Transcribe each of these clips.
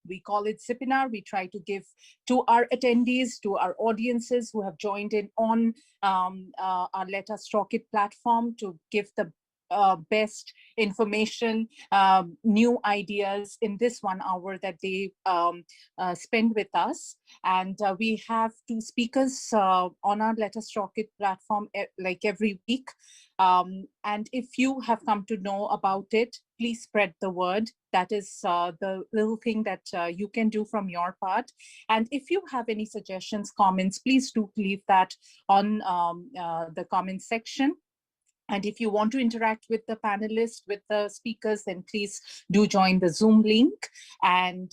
We call it ZIPINAR. We try to give to our attendees, to our audiences who have joined in on our Let Us Talk It platform, to give the best information, new ideas in this 1 hour that they spend with us. And we have 2 speakers on our Let Us Talk It platform like every week. And if you have come to know about it, please spread the word. That is the little thing that you can do from your part. And if you have any suggestions, comments, please do leave that on the comment section. And if you want to interact with the panelists, with the speakers, then please do join the Zoom link. And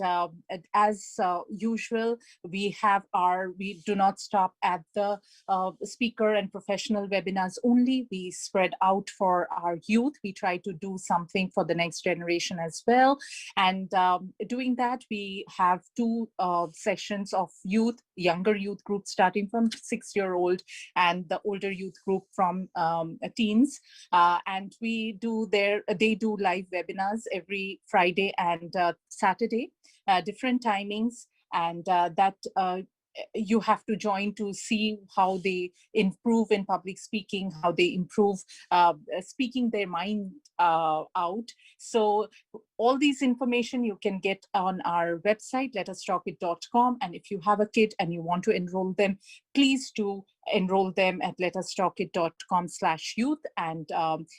as usual, we do not stop at the speaker and professional webinars only. We spread out for our youth. We try to do something for the next generation as well. And doing that, we have 2 sessions of younger youth group starting from 6-year-old and the older youth group from teens. And they do live webinars every Friday and Saturday, different timings, and that you have to join to see how they improve in public speaking, how they improve speaking their mind out. So all these information you can get on our website, LetUsTalkIt.com. And if you have a kid and you want to enroll them, please do enroll them at LetUsTalkIt.com/youth, and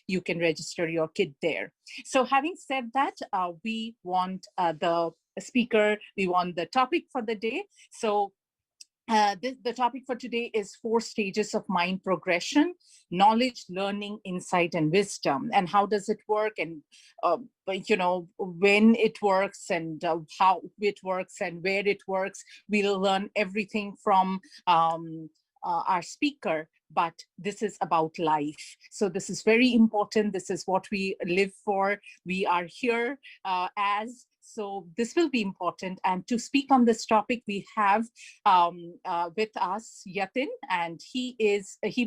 you can register your kid there. So having said that, we want we want the topic for the day. So the topic for today is 4 stages of mind progression: knowledge, learning, insight, and wisdom. And how does it work, and when it works, and how it works, and where it works. We'll learn everything from our speaker, but this is about life. So this is very important. This is what we live for. We are here so this will be important. And to speak on this topic, we have with us Yatin, and he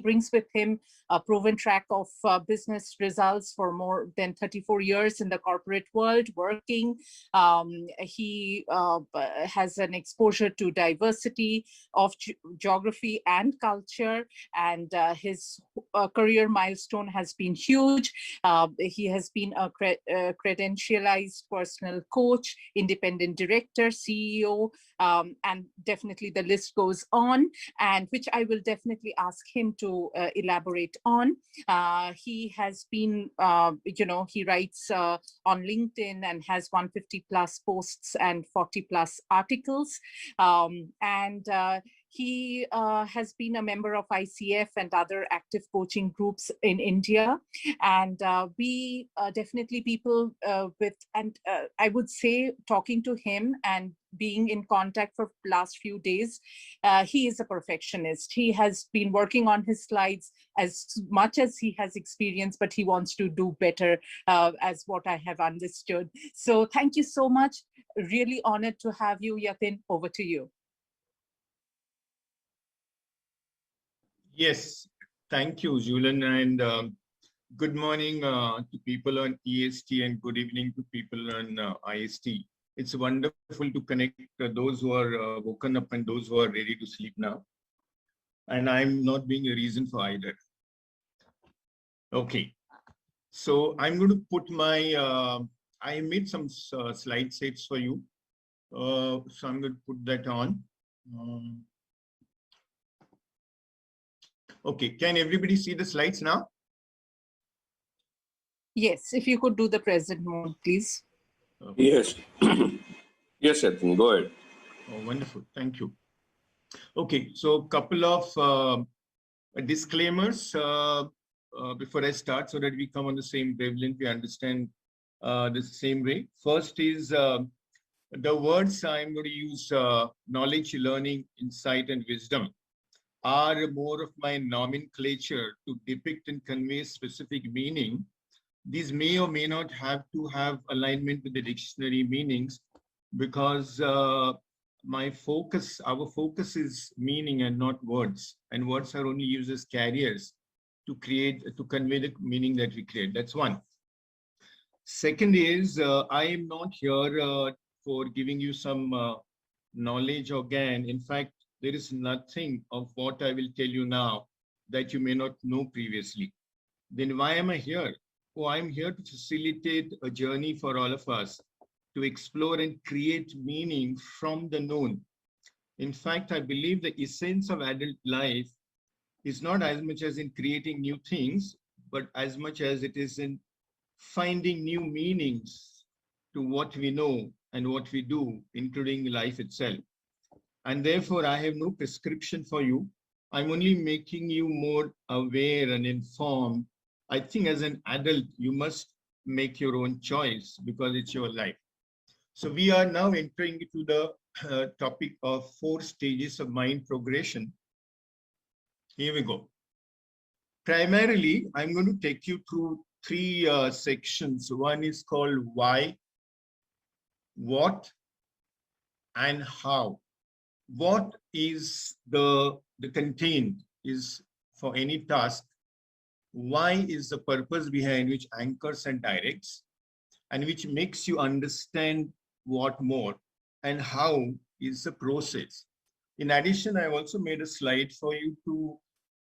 brings with him a proven track of business results for more than 34 years in the corporate world working. He has an exposure to diversity of geography and culture, and his career milestone has been huge. He has been a credentialized personal coach, independent director, CEO, and definitely the list goes on, and which I will definitely ask him to elaborate on. He has been, he writes on LinkedIn and has 150 plus posts and 40 plus articles. He has been a member of ICF and other active coaching groups in India. And we definitely people I would say, talking to him and being in contact for the last few days, he is a perfectionist. He has been working on his slides as much as he has experience, but he wants to do better, as what I have understood. So thank you so much. Really honored to have you, Yatin. Over to you. Yes, thank you, Julian, and good morning to people on EST, and good evening to people on IST. It's wonderful to connect those who are woken up and those who are ready to sleep now. And I'm not being a reason for either. Okay, so I'm going to put I made some slide sets for you. So I'm going to put that on. Okay, can everybody see the slides now? Yes, if you could do the present mode, please. Okay. Yes. Yes, Yatin, go ahead. Oh, wonderful. Thank you. Okay, so a couple of disclaimers before I start, so that we come on the same wavelength, we understand the same way. First is the words I'm going to use: knowledge, learning, insight, and wisdom are more of my nomenclature to depict and convey specific meaning. These may or may not have to have alignment with the dictionary meanings, because our focus is meaning and not words, and words are only used as carriers to convey the meaning that we create. That's one. Second is, I am not here for giving you some knowledge again. In fact, there is nothing of what I will tell you now that you may not know previously. Then why am I here? Oh, I'm here to facilitate a journey for all of us to explore and create meaning from the known. In fact, I believe the essence of adult life is not as much as in creating new things, but as much as it is in finding new meanings to what we know and what we do, including life itself. And therefore, I have no prescription for you. I'm only making you more aware and informed. I think as an adult, you must make your own choice because it's your life. So we are now entering into the topic of 4 stages of mind progression. Here we go. Primarily, I'm going to take you through 3 sections. One is called why, what, and how. What is the content is for any task. Why is the purpose behind which anchors and directs, and which makes you understand what more, and how is the process. In addition, I've also made a slide for you to,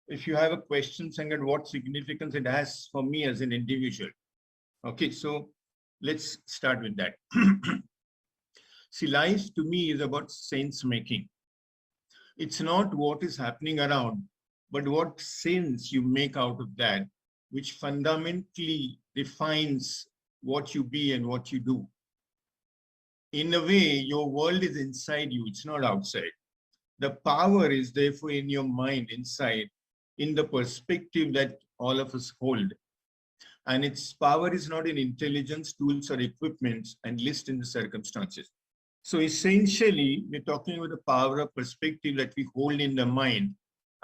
if you have a question saying at what significance it has for me as an individual. Okay, so let's start with that. See, life to me is about sense making. It's not what is happening around, but what sense you make out of that, which fundamentally defines what you be and what you do. In a way, your world is inside you, it's not outside. The power is therefore in your mind, inside, in the perspective that all of us hold. And its power is not in intelligence, tools, or equipments, and list in the circumstances. So essentially, we're talking about the power of perspective that we hold in the mind.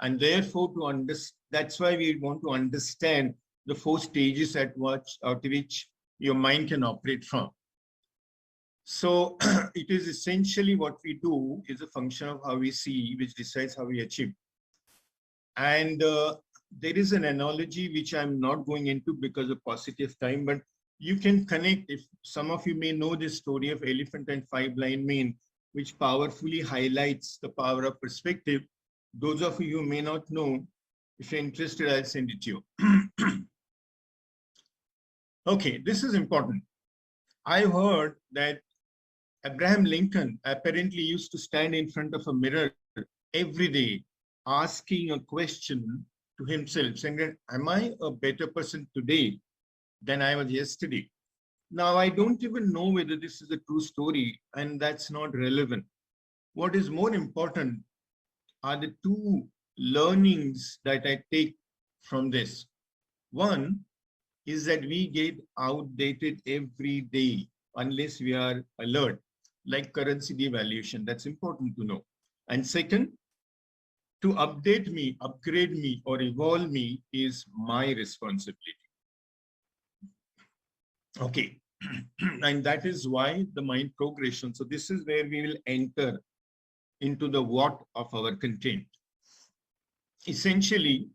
And therefore, to understand, that's why we want to understand the 4 stages at which your mind can operate from. So it is essentially what we do is a function of how we see, which decides how we achieve. And there is an analogy which I'm not going into because of paucity of time, but you can connect, if some of you may know this story of elephant and 5 blind men, which powerfully highlights the power of perspective. Those of you who may not know, if you're interested, I'll send it to you. Okay, this is important. I heard that Abraham Lincoln apparently used to stand in front of a mirror every day, asking a question to himself, saying, am I a better person today than I was yesterday? Now, I don't even know whether this is a true story, and that's not relevant. What is more important are the 2 learnings that I take from this. One is that we get outdated every day unless we are alert, like currency devaluation. That's important to know. And second, to update me, upgrade me, or evolve me is my responsibility. Okay, and that is why the mind progression. So this is where we will enter into the what of our content. Essentially,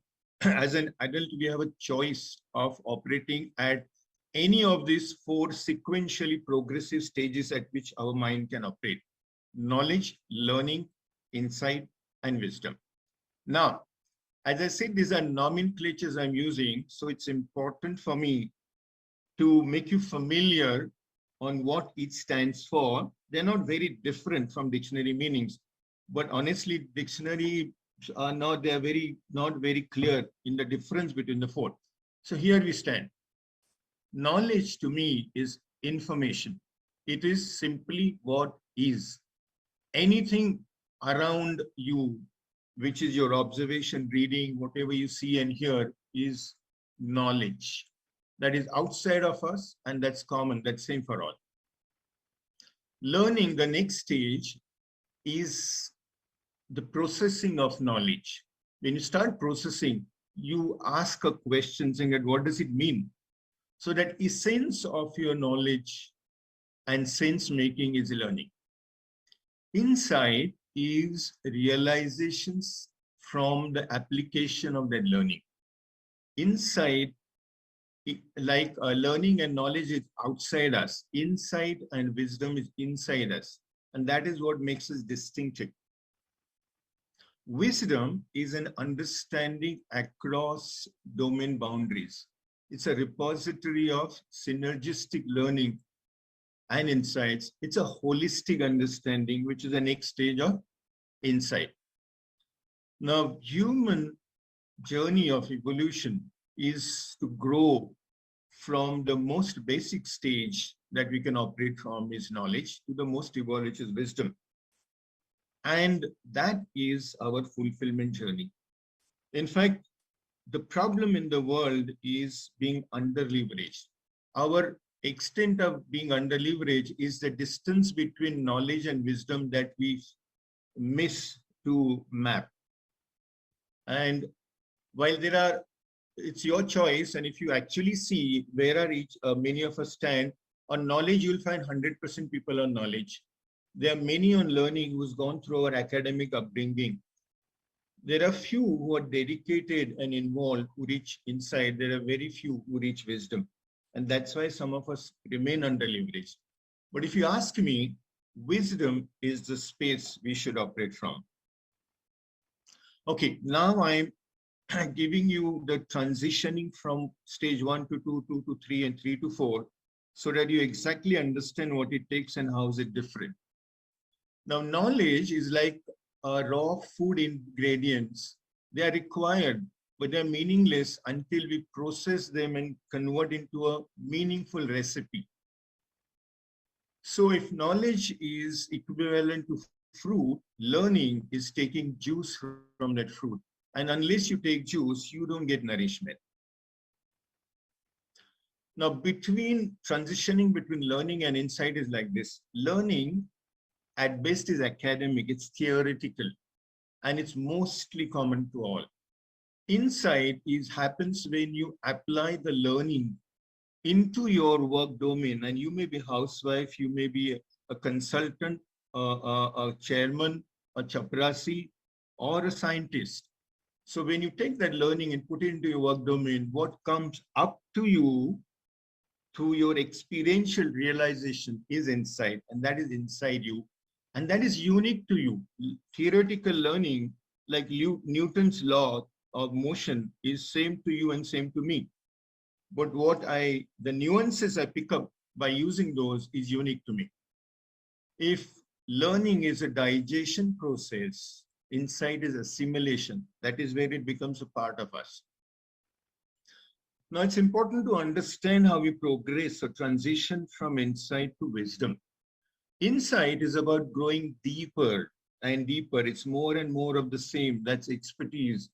as an adult, we have a choice of operating at any of these 4 sequentially progressive stages at which our mind can operate: knowledge, learning, insight, and wisdom. Now, as I said, these are nomenclatures I'm using, so it's important for me to make you familiar on what each stands for. They're not very different from dictionary meanings, but honestly, dictionary are not, they're not very clear in the difference between the 4. So here we stand. Knowledge to me is information. It is simply what is. Anything around you, which is your observation, reading, whatever you see and hear, is knowledge. That is outside of us, and that's common, that's same for all. Learning, the next stage, is the processing of knowledge. When you start processing, you ask a question saying that what does it mean? So that essence of your knowledge and sense making is learning. Insight is realizations from the application of that learning. Insight learning and knowledge is outside us, insight and wisdom is inside us. And that is what makes us distinctive. Wisdom is an understanding across domain boundaries. It's a repository of synergistic learning and insights. It's a holistic understanding, which is the next stage of insight. Now, human journey of evolution is to grow from the most basic stage that we can operate from is knowledge to the most evolved, which is wisdom. And that is our fulfillment journey. In fact, the problem in the world is being under-leveraged. Our extent of being under-leveraged is the distance between knowledge and wisdom that we miss to map. And while it's your choice, and if you actually see where are many of us stand, on knowledge, you'll find 100% people on knowledge. There are many on learning who's gone through our academic upbringing. There are few who are dedicated and involved who reach insight. There are very few who reach wisdom. And that's why some of us remain underleveraged. But if you ask me, wisdom is the space we should operate from. Okay, now I'm giving you the transitioning from stage 1 to 2, 2 to 3, and 3 to 4, so that you exactly understand what it takes and how is it different. Now, knowledge is like raw food ingredients. They are required, but they're meaningless until we process them and convert into a meaningful recipe. So if knowledge is equivalent to fruit, learning is taking juice from that fruit. And unless you take juice, you don't get nourishment. Now, transitioning between learning and insight is like this. Learning at best is academic, it's theoretical, and it's mostly common to all. Insight happens when you apply the learning into your work domain, and you may be a housewife, you may be a consultant, a chairman, a chaprasi, or a scientist. So when you take that learning and put it into your work domain, what comes up to you through your experiential realization is insight, and that is inside you. And that is unique to you. Theoretical learning, like Newton's law of motion, is same to you and same to me. But the nuances I pick up by using those is unique to me. If learning is a digestion process, insight is assimilation. That is where it becomes a part of us. Now, it's important to understand how we progress or transition from insight to wisdom. Insight is about growing deeper and deeper. It's more and more of the same. That's expertise.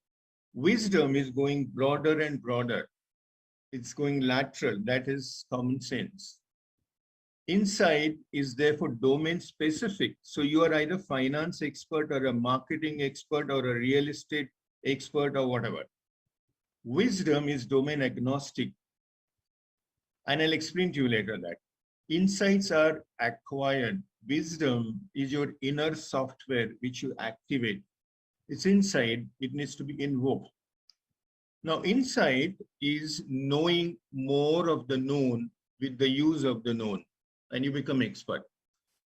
Wisdom is going broader and broader. It's going lateral. That is common sense. Insight is therefore domain specific. So you are either finance expert or a marketing expert or a real estate expert or whatever. Wisdom is domain agnostic. And I'll explain to you later that. Insights are acquired. Wisdom is your inner software which you activate. It's inside, it needs to be invoked. Now, insight is knowing more of the known with the use of the known, and you become expert.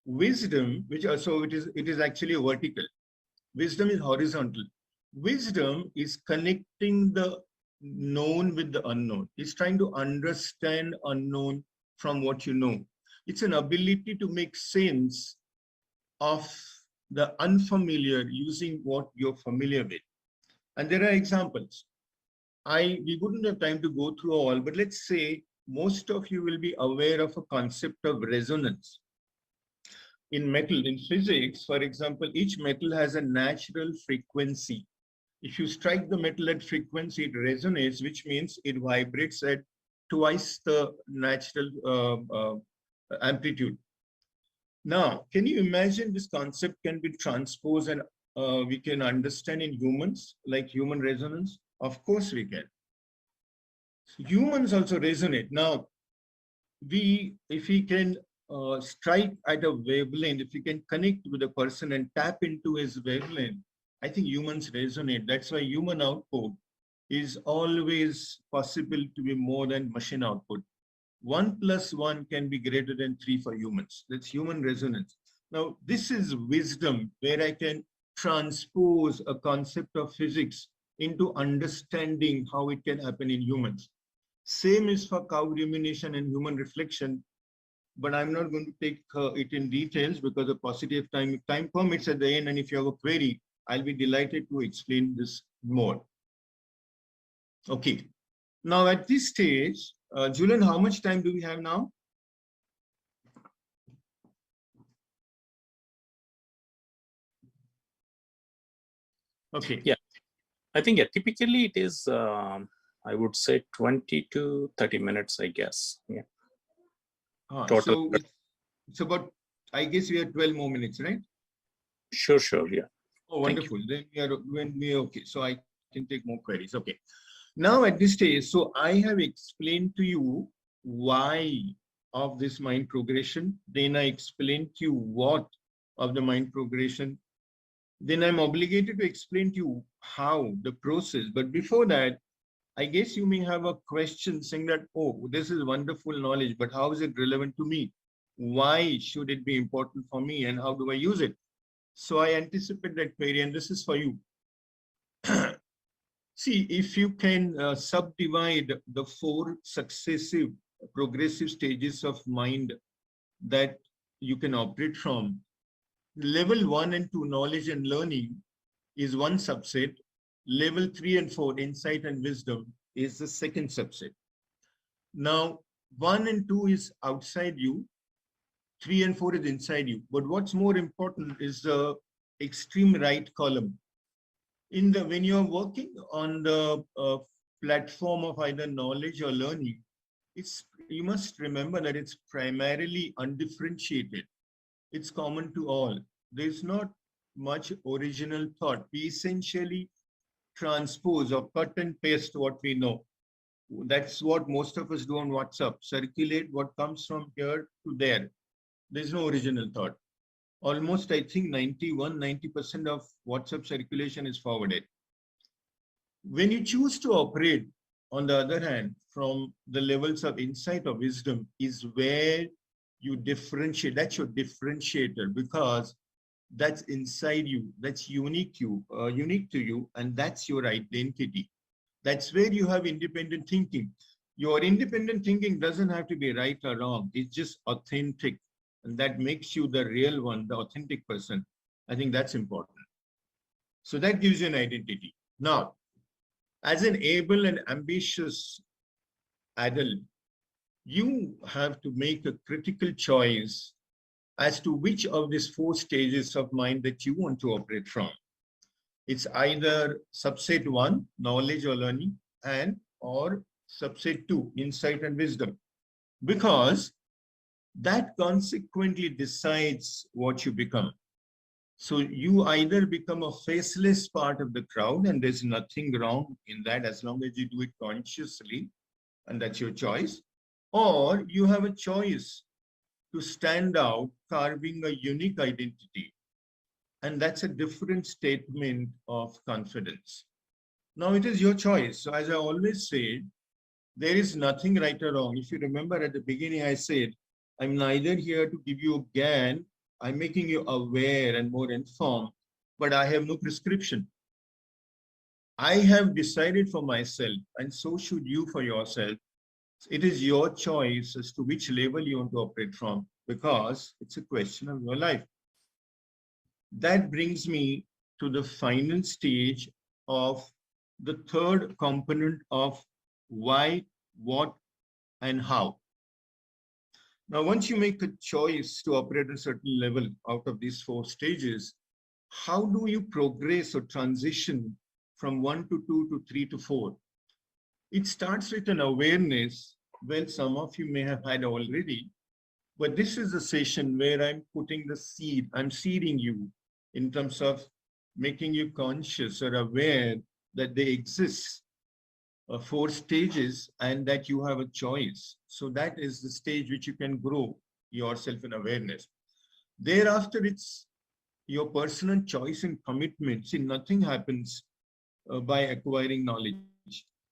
Wisdom, it is actually vertical. Wisdom is horizontal. Wisdom is connecting the known with the unknown. It's trying to understand unknown from what you know. It's an ability to make sense of the unfamiliar using what you're familiar with. And there are examples. We wouldn't have time to go through all, but let's say most of you will be aware of a concept of resonance. In metal, in physics, for example, each metal has a natural frequency. If you strike the metal at frequency, it resonates, which means it vibrates at twice the natural amplitude. Now, can you imagine this concept can be transposed and we can understand in humans, like human resonance? Of course we can. So humans also resonate. Now, if we can strike at a wavelength, if we can connect with a person and tap into his wavelength, I think humans resonate. That's why human output is always possible to be more than machine output. 1 plus 1 can be greater than 3 for humans. That's human resonance. Now, this is wisdom where I can transpose a concept of physics into understanding how it can happen in humans. Same is for cow rumination and human reflection, but I'm not going to take it in details because of paucity of time. If time permits at the end, and if you have a query, I'll be delighted to explain this more. Okay. Now at this stage, Julian, how much time do we have now? Okay. Yeah, I think typically it is, I would say 20 to 30 minutes, I guess. Yeah. So it's about, I guess we have 12 more minutes, right? Sure, yeah. Oh, wonderful. Then we are okay. So I can take more queries. Okay. Now at this stage, so I have explained to you why of this mind progression. Then I explained to you what of the mind progression. Then I'm obligated to explain to you how the process. But before that, I guess you may have a question saying that, oh, this is wonderful knowledge, but how is it relevant to me? Why should it be important for me and how do I use it? So I anticipate that query, and this is for you. See, if you can subdivide the 4 successive progressive stages of mind that you can operate from, level 1 and 2, knowledge and learning, is one subset. Level 3 and 4, insight and wisdom, is the second subset. Now, 1 and 2 is outside you, 3 and 4 is inside you. But what's more important is the extreme right column. When you're working on the platform of either knowledge or learning, you must remember that it's primarily undifferentiated. It's common to all. There's not much original thought. We essentially transpose or cut and paste what we know. That's what most of us do on WhatsApp. Circulate what comes from here to there. There's no original thought. Almost, I think 90% of WhatsApp circulation is forwarded. When you choose to operate, on the other hand, from the levels of insight or wisdom is where you differentiate. That's your differentiator, because that's inside you, that's unique to you, and that's your identity. That's where you have independent thinking. Your independent thinking doesn't have to be right or wrong. It's just authentic. And that makes you the real one, the authentic person. I think that's important. So that gives you an identity. Now, as an able and ambitious adult, you have to make a critical choice as to which of these 4 stages of mind that you want to operate from. It's either subset 1, knowledge or learning, or subset 2, insight and wisdom, because that consequently decides what you become. So you either become a faceless part of the crowd, and there's nothing wrong in that as long as you do it consciously, and that's your choice, or you have a choice to stand out, carving a unique identity. And that's a different statement of confidence. Now it is your choice. So as I always say, there is nothing right or wrong. If you remember at the beginning, I said, I'm neither here to give you a GAN, I'm making you aware and more informed, but I have no prescription. I have decided for myself, and so should you for yourself. It is your choice as to which level you want to operate from, because it's a question of your life. That brings me to the final stage of the third component of why, what, and how. Now, once you make a choice to operate at a certain level out of these 4 stages, how do you progress or transition from 1 to 2 to 3 to 4? It starts with an awareness. Well, some of you may have had already, but this is a session where I'm putting the seed. I'm seeding you in terms of making you conscious or aware that they exist. 4 stages, and that you have a choice. So that is the stage which you can grow yourself in awareness. Thereafter, it's your personal choice and commitment. See, nothing happens by acquiring knowledge.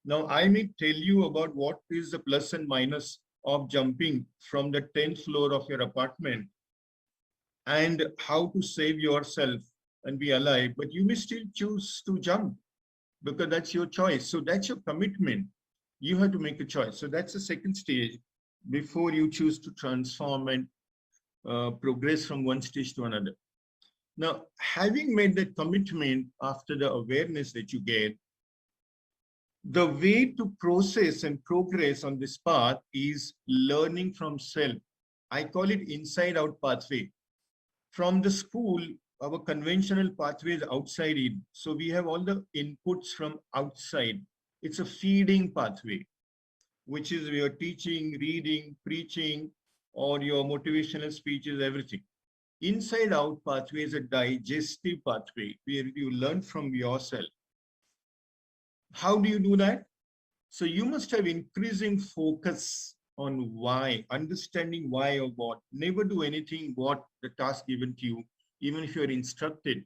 Now, I may tell you about what is the plus and minus of jumping from the 10th floor of your apartment and how to save yourself and be alive, but you may still choose to jump because that's your choice. So that's your commitment. You have to make a choice. So that's the second stage before you choose to transform and progress from one stage to another. Now, having made that commitment after the awareness that you get, the way to process and progress on this path is learning from self. I call it inside out pathway. From the school, our conventional pathway is outside in. So we have all the inputs from outside. It's a feeding pathway, which is your teaching, reading, preaching, or your motivational speeches, everything. Inside out pathway is a digestive pathway where you learn from yourself. How do you do that? So you must have increasing focus on why, understanding why or what. Never do anything what the task given to you, even if you're instructed.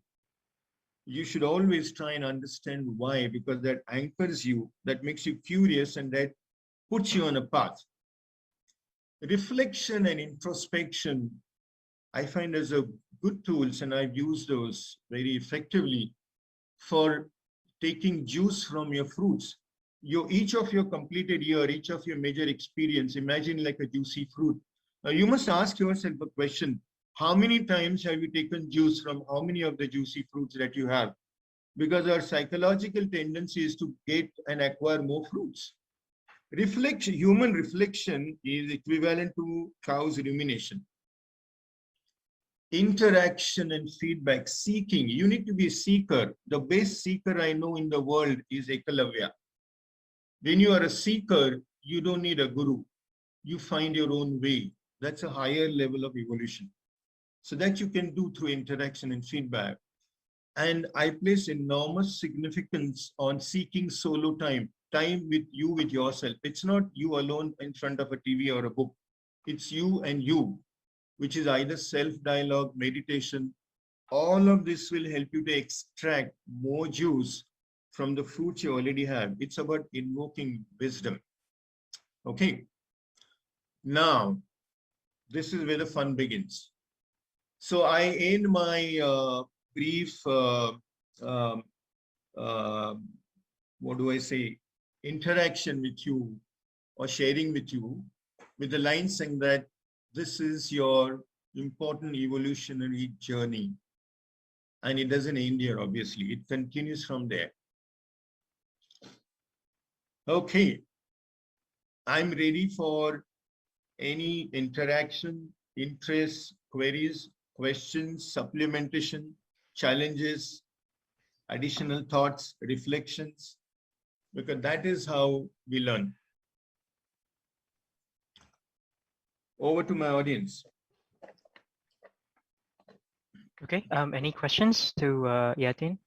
You should always try and understand why, because that anchors you, that makes you curious, and that puts you on a path. Reflection and introspection, I find as a good tools, and I've used those very effectively for taking juice from your fruits. Each of your completed year, each of your major experience, imagine like a juicy fruit. Now you must ask yourself a question: how many times have you taken juice from how many of the juicy fruits that you have? Because our psychological tendency is to get and acquire more fruits. Reflection, human reflection is equivalent to cow's rumination. Interaction and feedback, seeking. You need to be a seeker. The best seeker I know in the world is Ekalavya. When you are a seeker, you don't need a guru. You find your own way. That's a higher level of evolution. So that you can do through interaction and feedback. And I place enormous significance on seeking solo time, time with you, with yourself. It's not you alone in front of a TV or a book. It's you and you, which is either self-dialogue, meditation. All of this will help you to extract more juice from the fruits you already have. It's about invoking wisdom. Okay. Now, this is where the fun begins. So I end my brief, what do I say, interaction with you or sharing with you with the line saying that this is your important evolutionary journey. And it doesn't end here, obviously. It continues from there. Okay. I'm ready for any interaction, interest, queries, questions, supplementation, challenges, additional thoughts, reflections, because that is how we learn. Over to my audience. Okay, any questions to Yatin?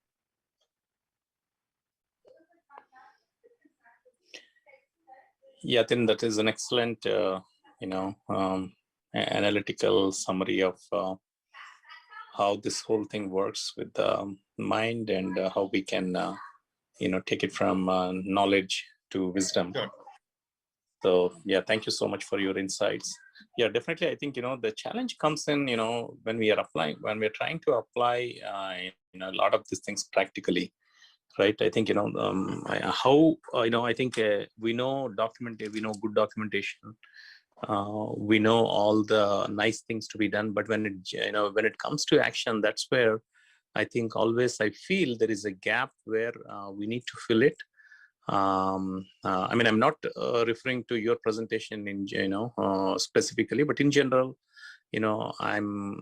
Yeah, I think that is an excellent, analytical summary of how this whole thing works with the mind and how we can, take it from knowledge to wisdom. Sure. So yeah, thank you so much for your insights. Yeah, definitely. I think, the challenge comes in, when we are applying, when we're trying to apply, a lot of these things practically. Right. I think, I think we know we know good documentation. We know all the nice things to be done. But when it comes to action, that's where I think always I feel there is a gap where we need to fill it. I'm not referring to your presentation in, specifically, but in general, I'm,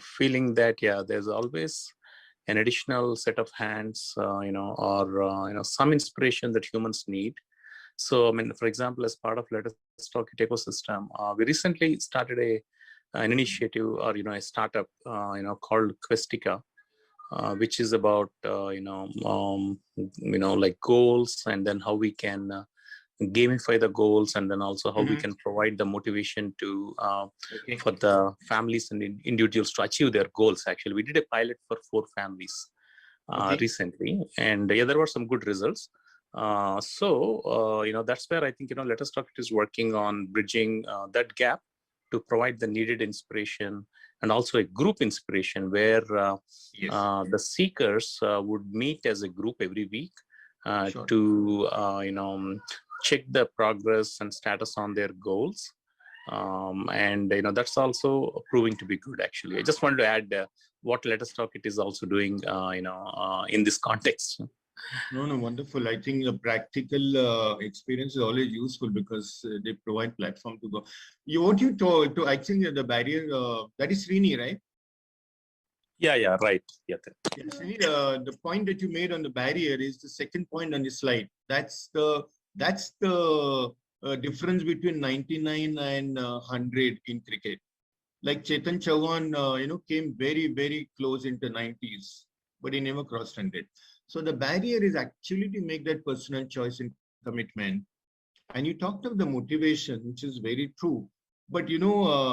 feeling that, yeah, there's always an additional set of hands, or some inspiration that humans need. So, for example, as part of LetUsTalkIt ecosystem, we recently started an initiative or a startup, called Questica, which is about like goals, and then how we can gamify the goals, and then also how we can provide the motivation to for the families and individuals to achieve their goals. Actually, we did a pilot for 4 families recently, and yeah, there were some good results. That's where I think, LetUsTalkIt is working on bridging that gap to provide the needed inspiration and also a group inspiration where Yes. The seekers would meet as a group every week Sure. to, check the progress and status on their goals. That's also proving to be good, actually. I just wanted to add what LetUsTalkIt is also doing, in this context. No, wonderful. I think the practical experience is always useful because they provide platform to go. What you told to actually the barrier, that is Srini, right? Yeah, right. Yeah. Srini, the point that you made on the barrier is the second point on the slide. That's the difference between 99 and 100 in cricket. Like Chetan Chauhan, came very, very close into 90s, but he never crossed 100. So the barrier is actually to make that personal choice and commitment. And you talked of the motivation, which is very true. But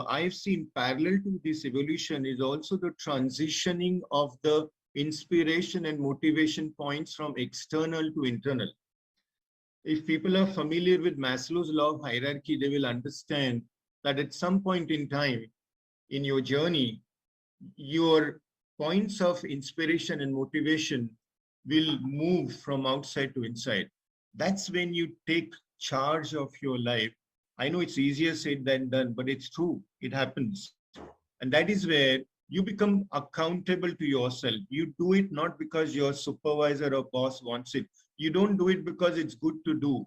I've seen parallel to this evolution is also the transitioning of the inspiration and motivation points from external to internal. If people are familiar with Maslow's law of hierarchy, they will understand that at some point in time in your journey, your points of inspiration and motivation will move from outside to inside. That's when you take charge of your life. I know it's easier said than done, but it's true. It happens. And that is where you become accountable to yourself. You do it not because your supervisor or boss wants it. You don't do it because it's good to do.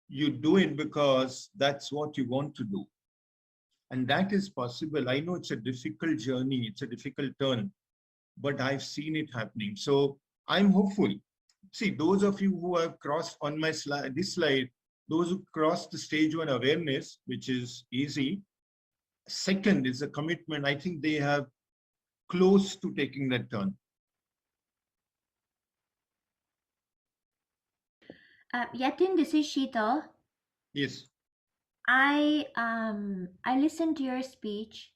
You do it because that's what you want to do. And that is possible. I know it's a difficult journey. It's a difficult turn, but I've seen it happening. So I'm hopeful. See, those of you who have crossed on my slide, this slide, those who crossed the stage 1 awareness, which is easy. Second is a commitment. I think they have close to taking that turn. Yatin, this is Sheetal. Yes. I listened to your speech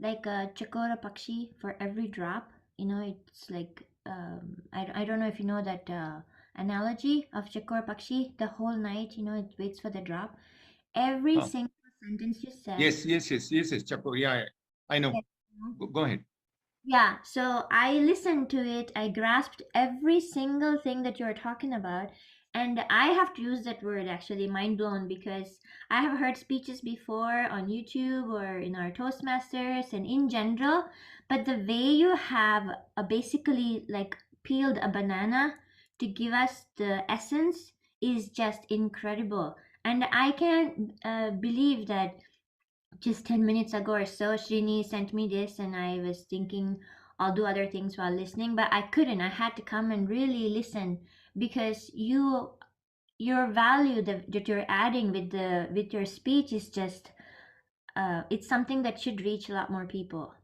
like a Chakora Pakshi for every drop. It's like I don't know if you know that analogy of Chakora Pakshi. The whole night, it waits for the drop. Every single sentence you said. Yes. Chakora. Yeah, I know. Go ahead. Yeah, so I listened to it. I grasped every single thing that you're talking about. And I have to use that word actually, mind blown, because I have heard speeches before on YouTube or in our Toastmasters and in general. But the way you have basically like peeled a banana to give us the essence is just incredible. And I can't believe that just 10 minutes ago or so, Srini sent me this, and I was thinking I'll do other things while listening, but I couldn't. I had to come and really listen because your value that you're adding with your speech is just it's something that should reach a lot more people.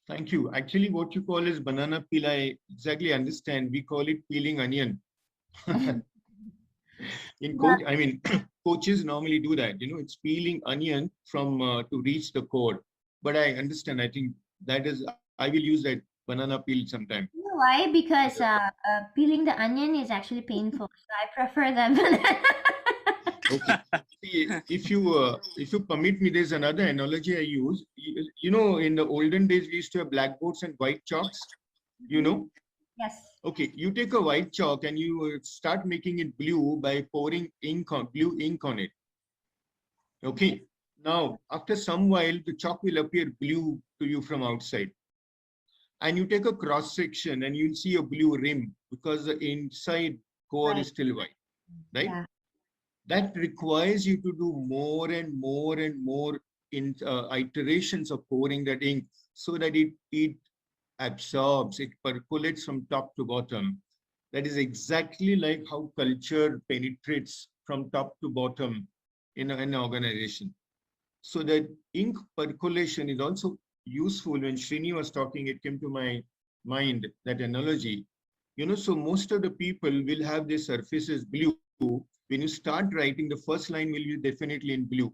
Thank you. Actually, what you call is banana peel, I exactly understand. We call it peeling onion. In coach, I mean, coaches normally do that. It's peeling onion from to reach the core. But I understand. I think that is. I will use that banana peel sometime. You know why? Because peeling the onion is actually painful. So I prefer the banana. Okay. See, if you permit me, there's another analogy I use. In the olden days, we used to have blackboards and white chalks. Yes. Okay, you take a white chalk and you start making it blue by pouring blue ink on it. Okay, now after some while, the chalk will appear blue to you from outside. And you take a cross section and you'll see a blue rim because the inside core is still white, right? Yeah. That requires you to do more and more and more in iterations of pouring that ink so that it absorbs, it percolates from top to bottom. That is exactly like how culture penetrates from top to bottom in an organization. So that ink percolation is also useful. When Srini was talking, it came to my mind, that analogy. So most of the people will have their surfaces blue. When you start writing, the first line will be definitely in blue.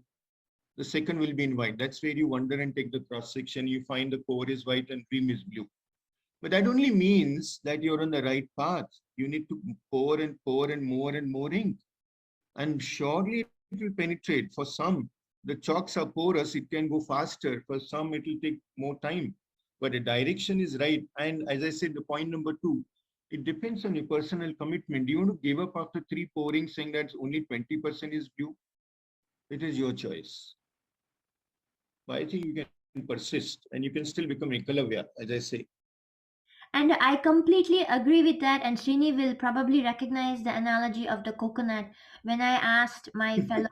The second will be in white. That's where you wander and take the cross section. You find the core is white and rim is blue. But that only means that you're on the right path. You need to pour and pour and more ink. And surely it will penetrate. For some, the chalks are porous, it can go faster. For some, it will take more time. But the direction is right. And as I said, the point number 2, it depends on your personal commitment. Do you want to give up after 3 pourings saying that only 20% is due? It is your choice. But I think you can persist and you can still become Ekalavya, as I say. And I completely agree with that. And Srini will probably recognize the analogy of the coconut when I asked my fellow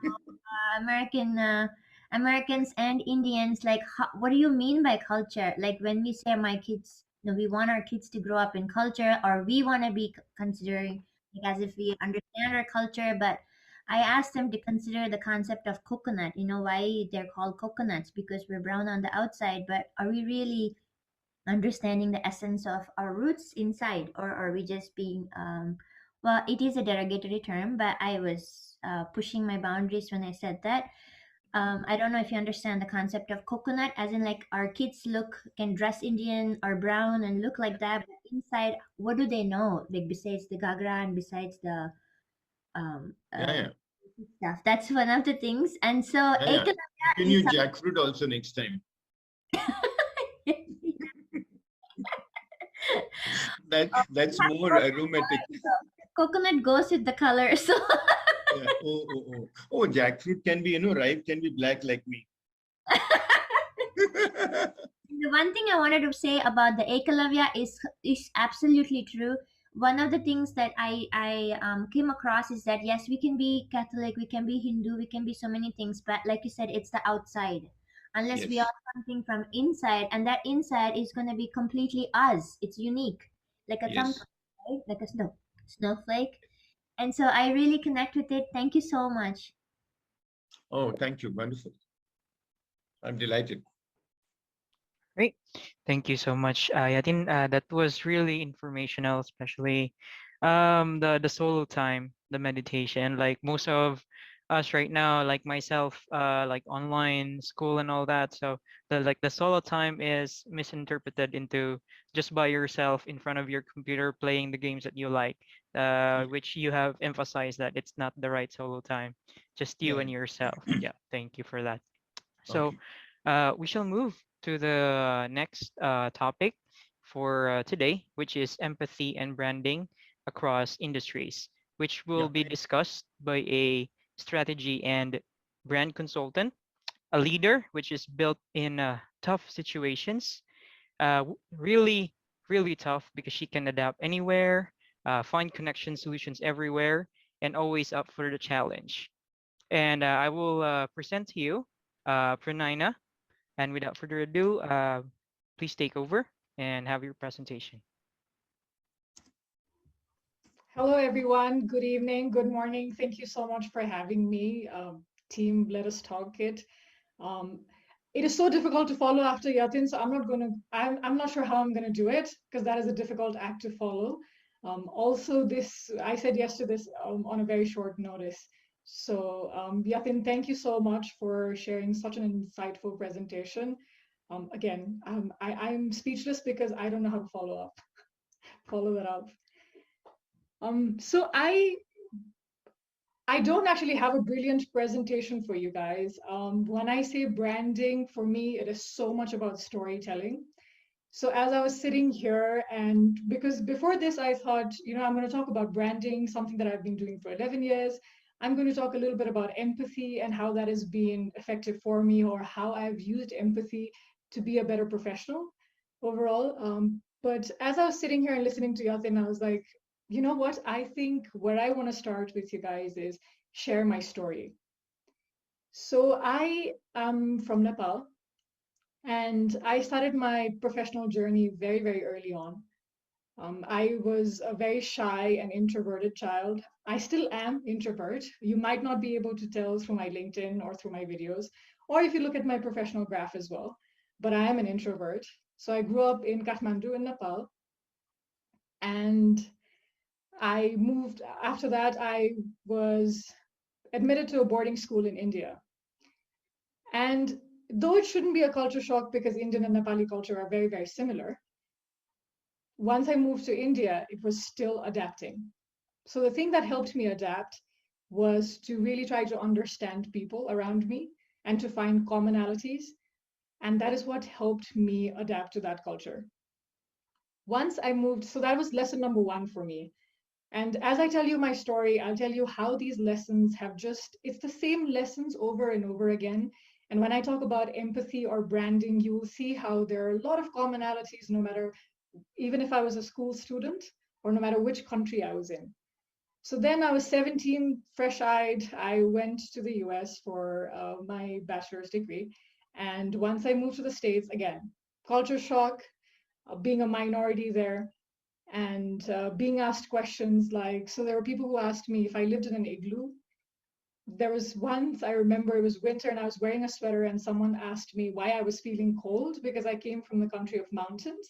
Americans and Indians, like, what do you mean by culture? Like when we say my kids, we want our kids to grow up in culture, or we want to be considering like, as if we understand our culture. But I asked them to consider the concept of coconut. Why they're called coconuts? Because we're brown on the outside, but are we really understanding the essence of our roots inside, or are we just being well, it is a derogatory term, but I was pushing my boundaries when I said that. I don't know if you understand the concept of coconut, as in like our kids can dress Indian or brown and look like that, but inside, what do they know? Like besides the gagra and besides the um, uh, Yeah. stuff. That's one of the things. And so You can is use jackfruit also next time. That's more aromatic. Coconut goes with the color, so Yeah. Oh, jackfruit can be, ripe, can be black like me. the one thing I wanted to say about the Ekalavya is absolutely true. One of the things that I came across is that yes, we can be Catholic, we can be Hindu, we can be so many things, but like you said, it's the outside. Unless we Yes. are something from inside, and that inside is going to be completely us. It's unique, like a thumb, Yes. right? Like a snowflake. And so I really connect with it. Thank you so much. Oh, thank you. Wonderful. I'm delighted. Great. Thank you so much, Yatin. That was really informational, especially the solo time, the meditation. Like most of us right now, like myself, like online school and all that. So the solo time is misinterpreted into just by yourself in front of your computer playing the games that you like, which you have emphasized that it's not the right solo time, just you Yeah. and yourself. Yeah, thank you for that. So Okay. we shall move to the next topic for today, which is empathy and branding across industries, which will Yeah. be discussed by a strategy and brand consultant, a leader which is built in tough situations, really, really tough because she can adapt anywhere, find connection solutions everywhere, and always up for the challenge. And I will present to you Pranina. And without further ado, please take over and have your presentation. Hello, everyone. Good evening. Good morning. Thank you so much for having me, team Let Us Talk It. It is so difficult to follow after Yatin, so I'm not sure how I'm going to do it because that is a difficult act to follow. Also, I said yes to this on a very short notice. So Yatin, thank you so much for sharing such an insightful presentation. Again, I'm speechless because I don't know how to follow that up. So I don't actually have a brilliant presentation for you guys. When I say branding, for me, it is so much about storytelling. So as I was sitting here, and because before this, I thought, I'm going to talk about branding, something that I've been doing for 11 years. I'm going to talk a little bit about empathy and how that has been effective for me, or how I've used empathy to be a better professional overall. But as I was sitting here and listening to Yatin, I was like, you know what? I think where I want to start with you guys is share my story. So I am from Nepal, and I started my professional journey very, very early on. I was a very shy and introverted child. I still am introvert. You might not be able to tell through my LinkedIn or through my videos, or if you look at my professional graph as well, but I am an introvert. So I grew up in Kathmandu in Nepal, and I moved. After that, I was admitted to a boarding school in India. And though it shouldn't be a culture shock because Indian and Nepali culture are very, very similar, once I moved to India, it was still adapting. So the thing that helped me adapt was to really try to understand people around me and to find commonalities. And that is what helped me adapt to that culture. Once I moved, so that was lesson number one for me. And as I tell you my story, I'll tell you how these lessons have it's the same lessons over and over again. And when I talk about empathy or branding, you will see how there are a lot of commonalities, no matter, even if I was a school student or no matter which country I was in. So then I was 17, fresh-eyed. I went to the US for my bachelor's degree. And once I moved to the States, again, culture shock, being a minority there, and being asked questions like, so there were people who asked me if I lived in an igloo. There was once, I remember it was winter and I was wearing a sweater and someone asked me why I was feeling cold because I came from the country of mountains.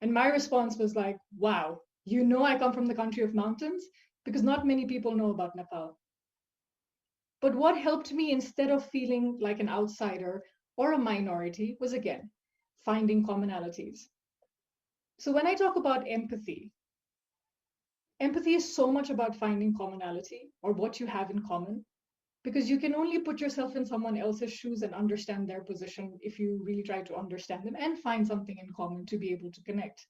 And my response was like, wow, you know I come from the country of mountains? Because not many people know about Nepal. But what helped me instead of feeling like an outsider or a minority was, again, finding commonalities. So when I talk about empathy is so much about finding commonality or what you have in common, because you can only put yourself in someone else's shoes and understand their position if you really try to understand them and find something in common to be able to connect.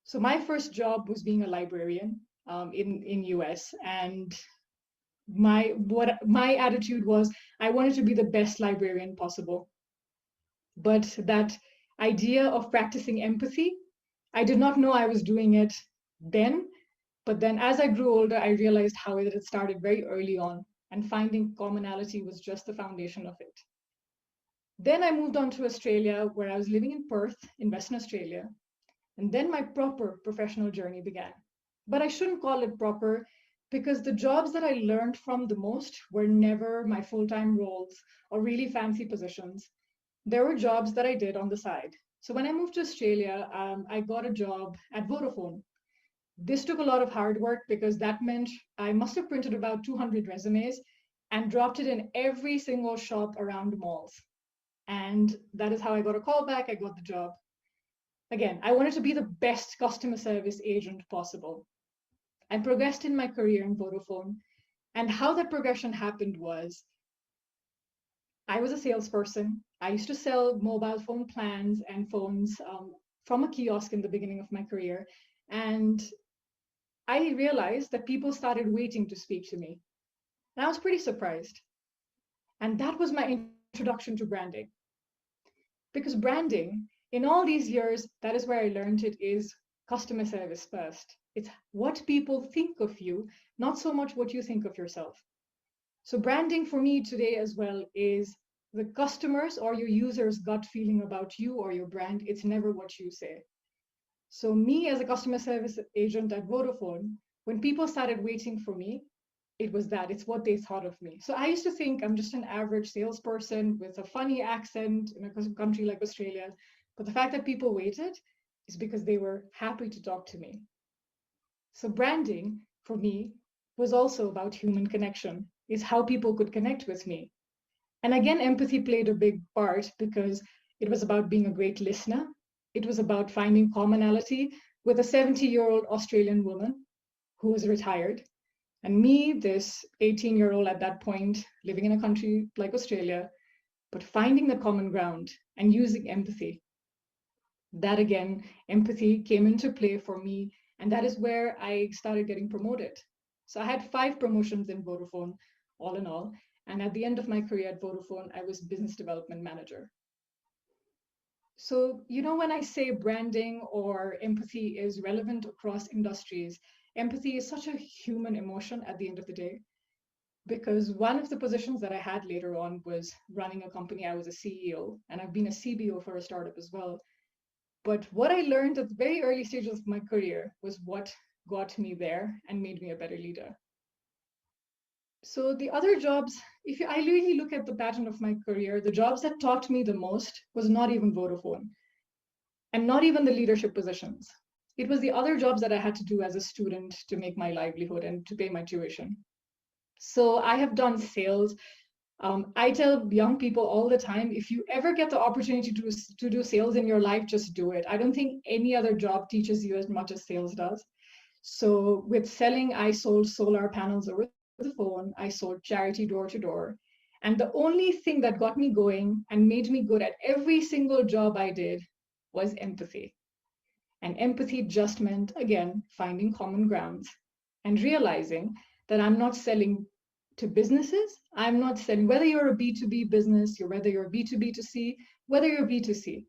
So my first job was being a librarian in US, and my attitude was I wanted to be the best librarian possible. But that idea of practicing empathy, I did not know I was doing it then. But then as I grew older, I realized how it had started very early on, and finding commonality was just the foundation of it. Then I moved on to Australia, where I was living in Perth in Western Australia. And then my proper professional journey began. But I shouldn't call it proper, because the jobs that I learned from the most were never my full-time roles or really fancy positions. There were jobs that I did on the side. So when I moved to Australia, I got a job at Vodafone. This took a lot of hard work because that meant I must have printed about 200 resumes and dropped it in every single shop around malls. And that is how I got a call back. I got the job. Again, I wanted to be the best customer service agent possible. I progressed in my career in Vodafone. And how that progression happened was I was a salesperson. I used to sell mobile phone plans and phones from a kiosk in the beginning of my career. And I realized that people started waiting to speak to me. And I was pretty surprised. And that was my introduction to branding. Because branding, in all these years, that is where I learned it, is customer service first. It's what people think of you, not so much what you think of yourself. So branding for me today as well is the customers or your users' gut feeling about you or your brand. It's never what you say. So me as a customer service agent at Vodafone, when people started waiting for me, it was that, it's what they thought of me. So I used to think I'm just an average salesperson with a funny accent in a country like Australia. But the fact that people waited is because they were happy to talk to me. So branding for me was also about human connection, is how people could connect with me. And again, empathy played a big part because it was about being a great listener. It was about finding commonality with a 70-year-old Australian woman who was retired. And me, this 18-year-old at that point, living in a country like Australia, but finding the common ground and using empathy. That again, empathy came into play for me. And that is where I started getting promoted. So I had 5 promotions in Vodafone, all in all. And at the end of my career at Vodafone, I was business development manager. So, you know, when I say branding or empathy is relevant across industries, empathy is such a human emotion at the end of the day. Because one of the positions that I had later on was running a company. I was a CEO, and I've been a CBO for a startup as well. But what I learned at the very early stages of my career was what got me there and made me a better leader. So the other jobs, I really look at the pattern of my career, the jobs that taught me the most was not even Vodafone and not even the leadership positions. It was the other jobs that I had to do as a student to make my livelihood and to pay my tuition. So I have done sales I tell young people all the time, if you ever get the opportunity to do sales in your life, just do it. I don't think any other job teaches you as much as sales does. So with selling, I sold solar panels over the phone. I sold charity door to door. And the only thing that got me going and made me good at every single job I did was empathy. And empathy just meant, again, finding common grounds and realizing that I'm not selling to businesses. I'm not selling, whether you're a B2B business, or whether you're a B2B2C, whether you're B2C.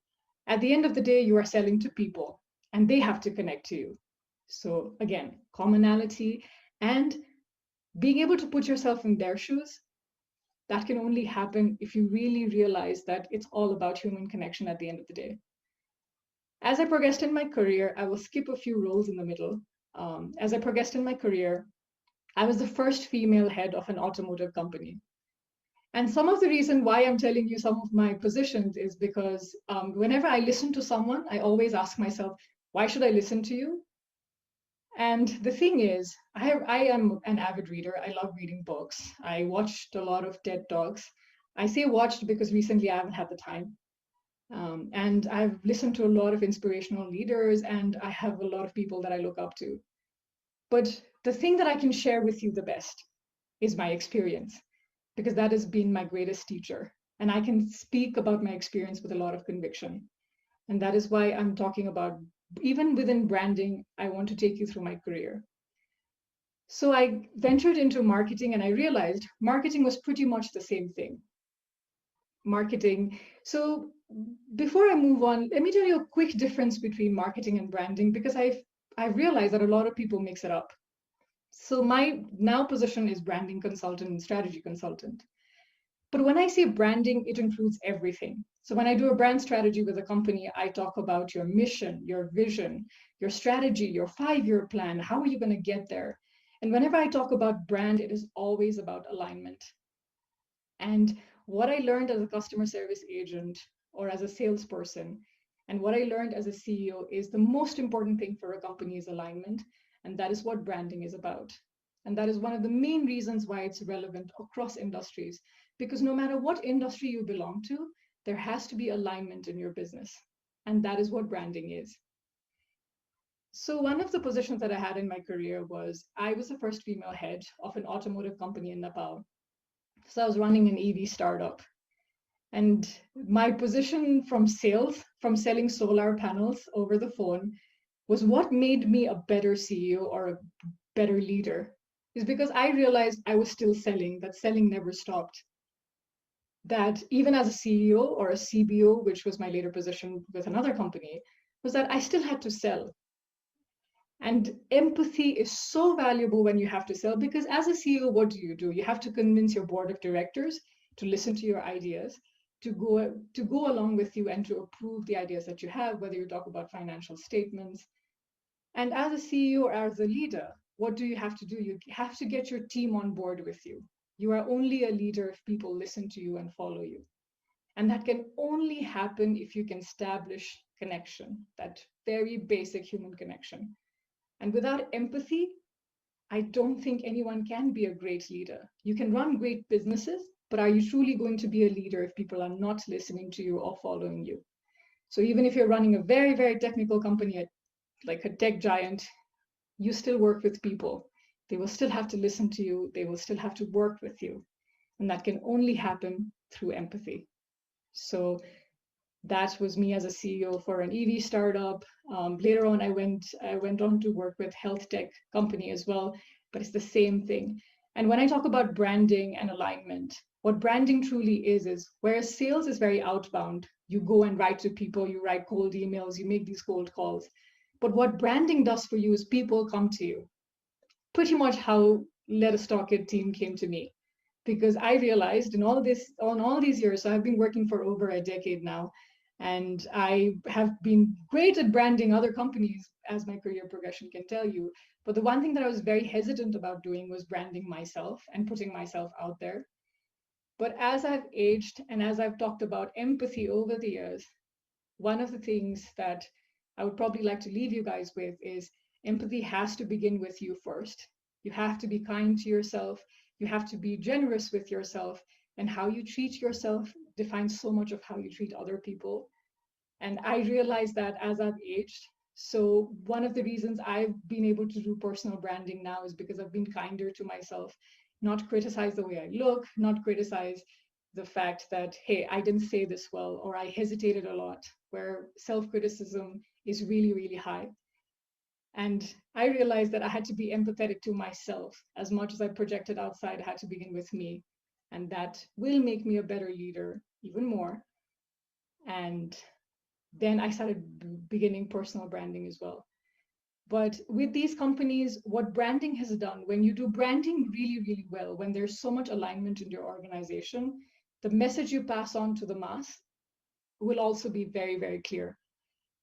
At the end of the day, you are selling to people and they have to connect to you. So again, commonality and being able to put yourself in their shoes, that can only happen if you really realize that it's all about human connection at the end of the day. As I progressed in my career, I will skip a few roles in the middle. As I progressed in my career, I was the first female head of an automotive company. And some of the reason why I'm telling you some of my positions is because whenever I listen to someone, I always ask myself, why should I listen to you? And the thing is, I am an avid reader. I love reading books. I watched a lot of TED Talks. I say watched because recently I haven't had the time. And I've listened to a lot of inspirational leaders, and I have a lot of people that I look up to. But the thing that I can share with you the best is my experience, because that has been my greatest teacher. And I can speak about my experience with a lot of conviction. And that is why I'm talking about, even within branding, I want to take you through my career. So I ventured into marketing and I realized marketing was pretty much the same thing. Marketing. So before I move on, let me tell you a quick difference between marketing and branding, because I've realized that a lot of people mix it up. So my now position is branding consultant and strategy consultant. But when I say branding, it includes everything. So when I do a brand strategy with a company, I talk about your mission, your vision, your strategy, your 5-year plan. How are you going to get there? And whenever I talk about brand, it is always about alignment. And what I learned as a customer service agent or as a salesperson, and what I learned as a CEO is the most important thing for a company is alignment. And that is what branding is about. And that is one of the main reasons why it's relevant across industries, because no matter what industry you belong to, there has to be alignment in your business. And that is what branding is. So one of the positions that I had in my career was I was the first female head of an automotive company in Nepal. So I was running an EV startup. And my position from sales, from selling solar panels over the phone, was what made me a better CEO or a better leader, is because I realized I was still selling, that selling never stopped. That even as a CEO or a CBO, which was my later position with another company, was that I still had to sell. And empathy is so valuable when you have to sell, because as a CEO, what do? You have to convince your board of directors to listen to your ideas, to go along with you and to approve the ideas that you have, whether you talk about financial statements. And as a CEO or as a leader, what do? You have to get your team on board with you. You are only a leader if people listen to you and follow you. And that can only happen if you can establish connection, that very basic human connection. And without empathy, I don't think anyone can be a great leader. You can run great businesses, but are you truly going to be a leader if people are not listening to you or following you? So even if you're running a very, very technical company, like a tech giant, you still work with people. They will still have to listen to you. They will still have to work with you. And that can only happen through empathy. So that was me as a CEO for an EV startup. Later on, I went on to work with health tech company as well, but it's the same thing. And when I talk about branding and alignment, what branding truly is whereas sales is very outbound, you go and write to people, you write cold emails, you make these cold calls. But what branding does for you is people come to you. Pretty much how LetUsTalkIt team came to me, because I realized on all these years, so I've been working for over a decade now, and I have been great at branding other companies, as my career progression can tell you. But the one thing that I was very hesitant about doing was branding myself and putting myself out there. But as I've aged and as I've talked about empathy over the years, one of the things that I would probably like to leave you guys with is empathy has to begin with you first. You have to be kind to yourself. You have to be generous with yourself. And how you treat yourself defines so much of how you treat other people. And I realized that as I've aged. So one of the reasons I've been able to do personal branding now is because I've been kinder to myself, not criticize the way I look, not criticize the fact that, hey, I didn't say this well, or I hesitated a lot, where self-criticism is really, really high. And I realized that I had to be empathetic to myself as much as I projected outside, I had to begin with me. And that will make me a better leader even more. And then I started beginning personal branding as well. But with these companies, what branding has done, when you do branding really, really well, when there's so much alignment in your organization, the message you pass on to the mass will also be very, very clear.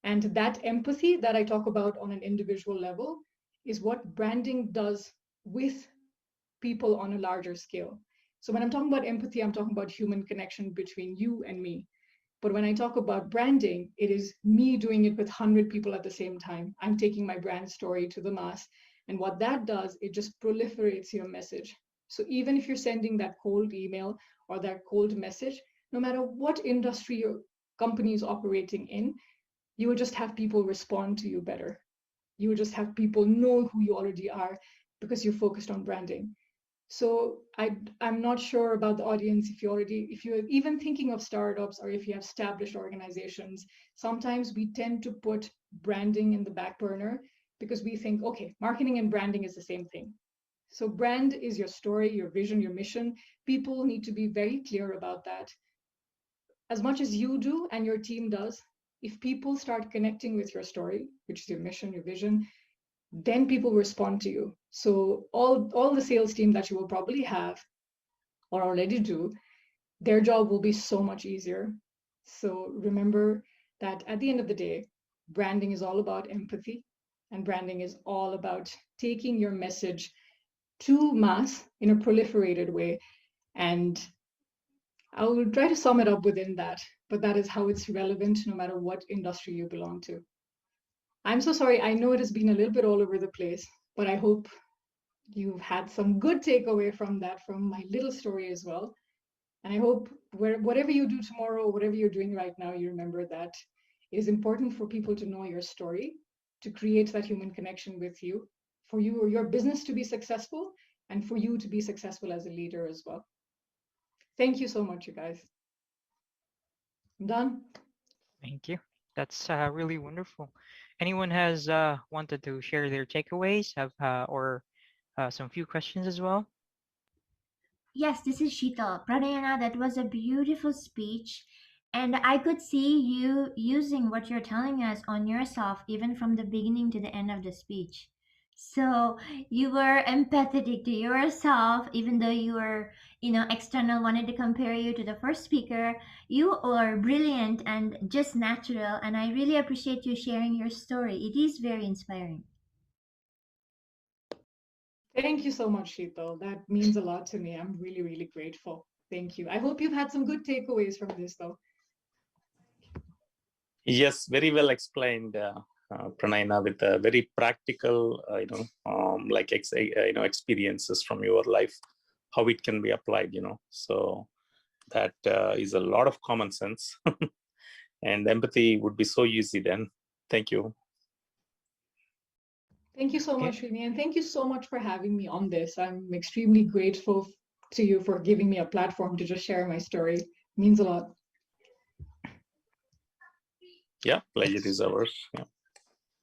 And that empathy that I talk about on an individual level is what branding does with people on a larger scale. So when I'm talking about empathy, I'm talking about human connection between you and me. But when I talk about branding, it is me doing it with 100 people at the same time. I'm taking my brand story to the mass. And what that does, it just proliferates your message. So even if you're sending that cold email or that cold message, no matter what industry your company is operating in, you will just have people respond to you better. You will just have people know who you already are because you focused on branding. So I'm not sure about the audience if you're even thinking of startups or if you have established organizations. Sometimes we tend to put branding in the back burner because we think, okay, marketing and branding is the same thing. So brand is your story, your vision, your mission. People need to be very clear about that. As much as you do and your team does, if people start connecting with your story, which is your mission, your vision, then people respond to you. So all the sales team that you will probably have or already do, their job will be so much easier. So remember that at the end of the day, branding is all about empathy, and branding is all about taking your message to mass in a proliferated way. And I will try to sum it up within that, but that is how it's relevant no matter what industry you belong to. I'm so sorry. I know it has been a little bit all over the place, but I hope you've had some good takeaway from that, from my little story as well. And I hope whatever you do tomorrow, whatever you're doing right now, you remember that it is important for people to know your story, to create that human connection with you, for you or your business to be successful, and for you to be successful as a leader as well. Thank you so much, you guys. I'm done. Thank you. That's really wonderful. Anyone has wanted to share their takeaways, have or some few questions as well? Yes, this is Sheetal. Pranayana, that was a beautiful speech. And I could see you using what you're telling us on yourself, even from the beginning to the end of the speech. So you were empathetic to yourself, even though you were, external wanted to compare you to the first speaker. You are brilliant and just natural. And I really appreciate you sharing your story. It is very inspiring. Thank you so much, Sheetal. That means a lot to me. I'm really, really grateful. Thank you. I hope you've had some good takeaways from this, though. Yes, very well explained, Pranayana, with a very practical, experiences from your life, how it can be applied, So that is a lot of common sense, and empathy would be so easy then. Thank you. Thank you so much, Rini, and thank you so much for having me on this. I'm extremely grateful to you for giving me a platform to just share my story. It means a lot. Yeah, pleasure is ours.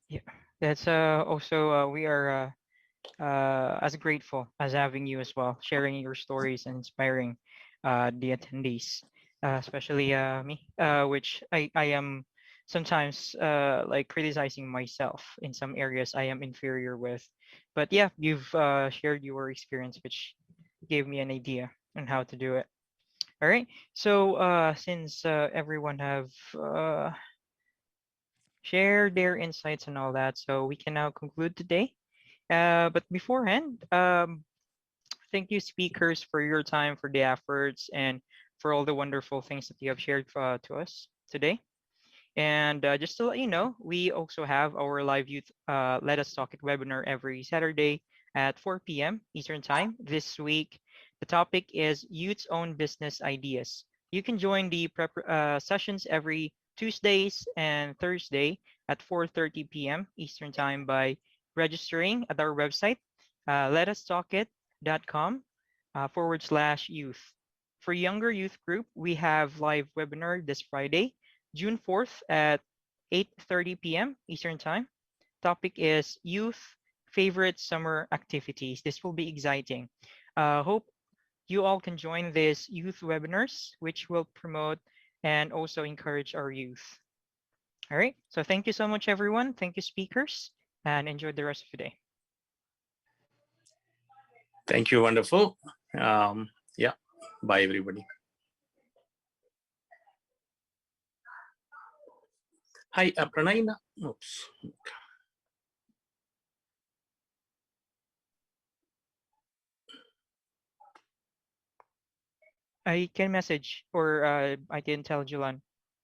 Yeah, that's also we are as grateful as having you as well, sharing your stories and inspiring the attendees, especially me, which I am sometimes like criticizing myself in some areas I am inferior with. But yeah, you've shared your experience, which gave me an idea on how to do it. All right. So since everyone have shared their insights and all that, so we can now conclude today. But beforehand, thank you, speakers, for your time, for the efforts, and for all the wonderful things that you have shared to us today. And just to let you know, we also have our live youth Let Us Talk It webinar every Saturday at 4 p.m. Eastern Time. This week, The topic is Youth's Own Business Ideas. You can join the sessions every Tuesdays and Thursday at 4:30 p.m. Eastern Time by registering at our website, LetUsTalkIt.com /youth. For younger youth group, we have live webinar this Friday, June 4th at 8:30 p.m. Eastern Time. Topic is youth favorite summer activities. This will be exciting. Hope you all can join these youth webinars, which will promote and also encourage our youth. All right. So thank you so much, everyone. Thank you, speakers, and enjoy the rest of the day. Thank you. Wonderful. Yeah. Bye, everybody. Hi, Pranay. Oops. I can message or I can tell Julan.